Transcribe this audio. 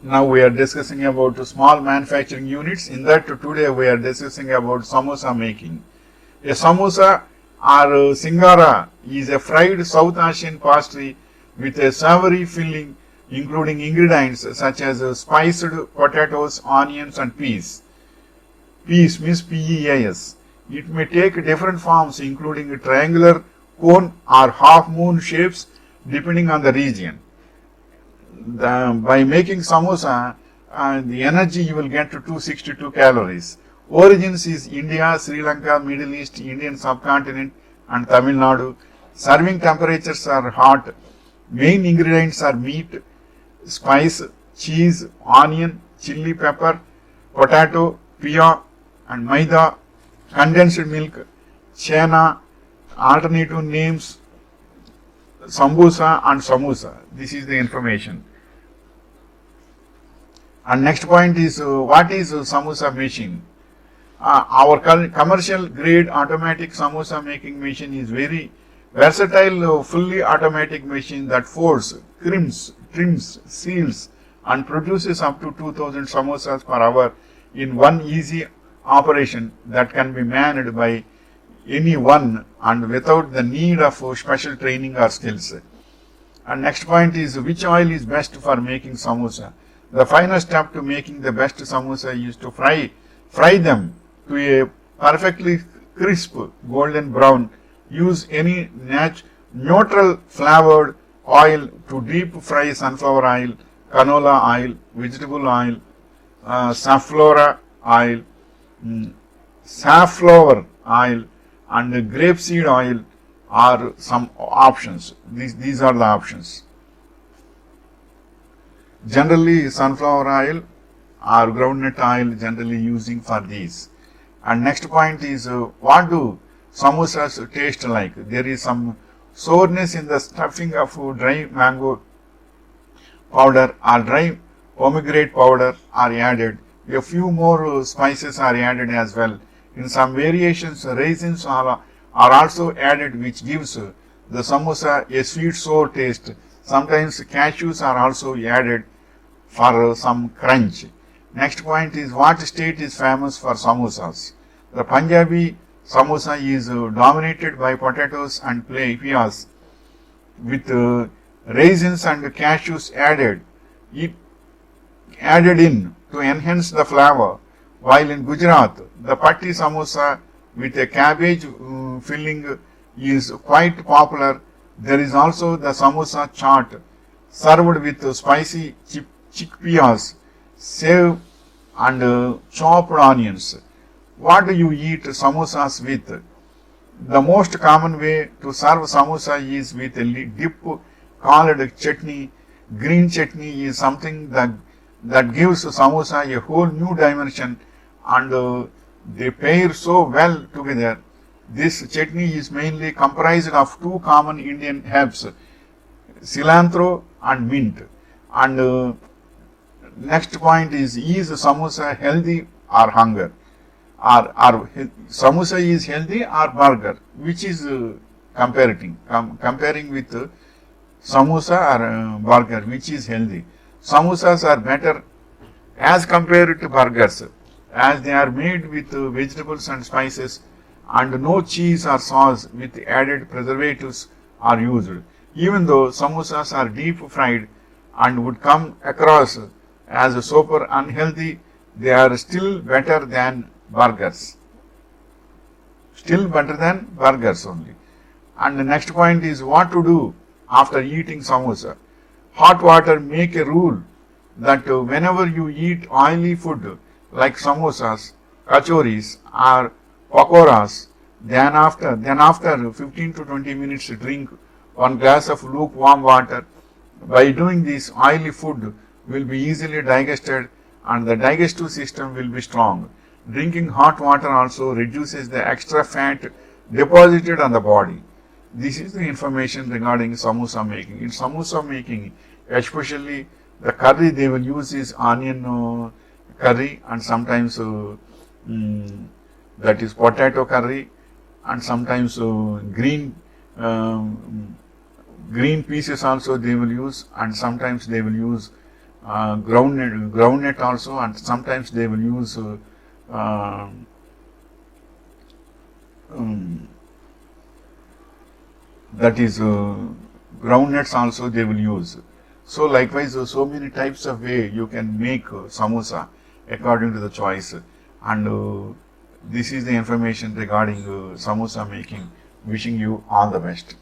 Now we are discussing about small manufacturing units. In that today we are discussing about samosa making. A samosa or singara is a fried South Asian pastry with a savory filling including ingredients such as spiced potatoes, onions and peas. Peas means P-E-A-S. It may take different forms including triangular, cone or half moon shapes depending on the region. By making samosa, the energy you will get to 262 calories. Origins is India, Sri Lanka, Middle East, Indian subcontinent and Tamil Nadu. Serving temperatures are hot. Main ingredients are meat, spice, cheese, onion, chili pepper, potato, pia and maida, condensed milk, chena, alternative names, sambusa and samosa. This is the information. And next point is what is samosa machine? Our commercial grade automatic samosa making machine is very versatile, fully automatic machine that folds, crimps, trims, seals and produces up to 2000 samosas per hour in one easy operation that can be managed by anyone and without the need of special training or skills. And next point is which oil is best for making samosa. The final step to making the best samosa is to fry them to a perfectly crisp golden brown. Use any neutral flavored oil to deep fry sunflower oil, canola oil, vegetable oil, safflower oil, safflower oil and grapeseed oil are some options. These are the options. Generally sunflower oil or groundnut oil generally using for these. And next point is what do samosas taste like? There is some soreness in the stuffing of dry mango powder or dry pomegranate powder are added. A few more spices are added as well. In some variations, raisins are also added, which gives the samosa a sweet sour taste. Sometimes cashews are also added for some crunch. Next point is what state is famous for samosas? The Punjabi samosa is dominated by potatoes and peas with raisins and cashews added in to enhance the flavor. While in Gujarat, the patti samosa with a cabbage filling is quite popular. There is also the samosa chaat served with spicy chickpeas, save and chopped onions. What do you eat samosas with? The most common way to serve samosa is with a dip called chutney. Green chutney is something that gives samosa a whole new dimension and they pair so well together. This chutney is mainly comprised of two common Indian herbs, cilantro and mint. And next point is samosa healthy or hunger? Or samosa is healthy or burger? Which is comparing with samosa or burger, which is healthy? Samosas are better as compared to burgers, as they are made with vegetables and spices and no cheese or sauce with added preservatives are used. Even though samosas are deep fried and would come across as super unhealthy, they are still better than burgers. Still better than burgers only. And the next point is what to do after eating samosa. Hot water make a rule that whenever you eat oily food like samosas, kachoris or pakoras, then after 15 to 20 minutes drink 1 glass of lukewarm water. By doing this, oily food will be easily digested and the digestive system will be strong. Drinking hot water also reduces the extra fat deposited on the body. This is the information regarding samosa making. In samosa making, especially the curry they will use is onion curry and sometimes that is potato curry and sometimes green pieces also they will use and sometimes they will use groundnut also, and sometimes they will use that is groundnuts also they will use. So likewise, so many types of way you can make samosa according to the choice. And this is the information regarding samosa making. Wishing you all the best.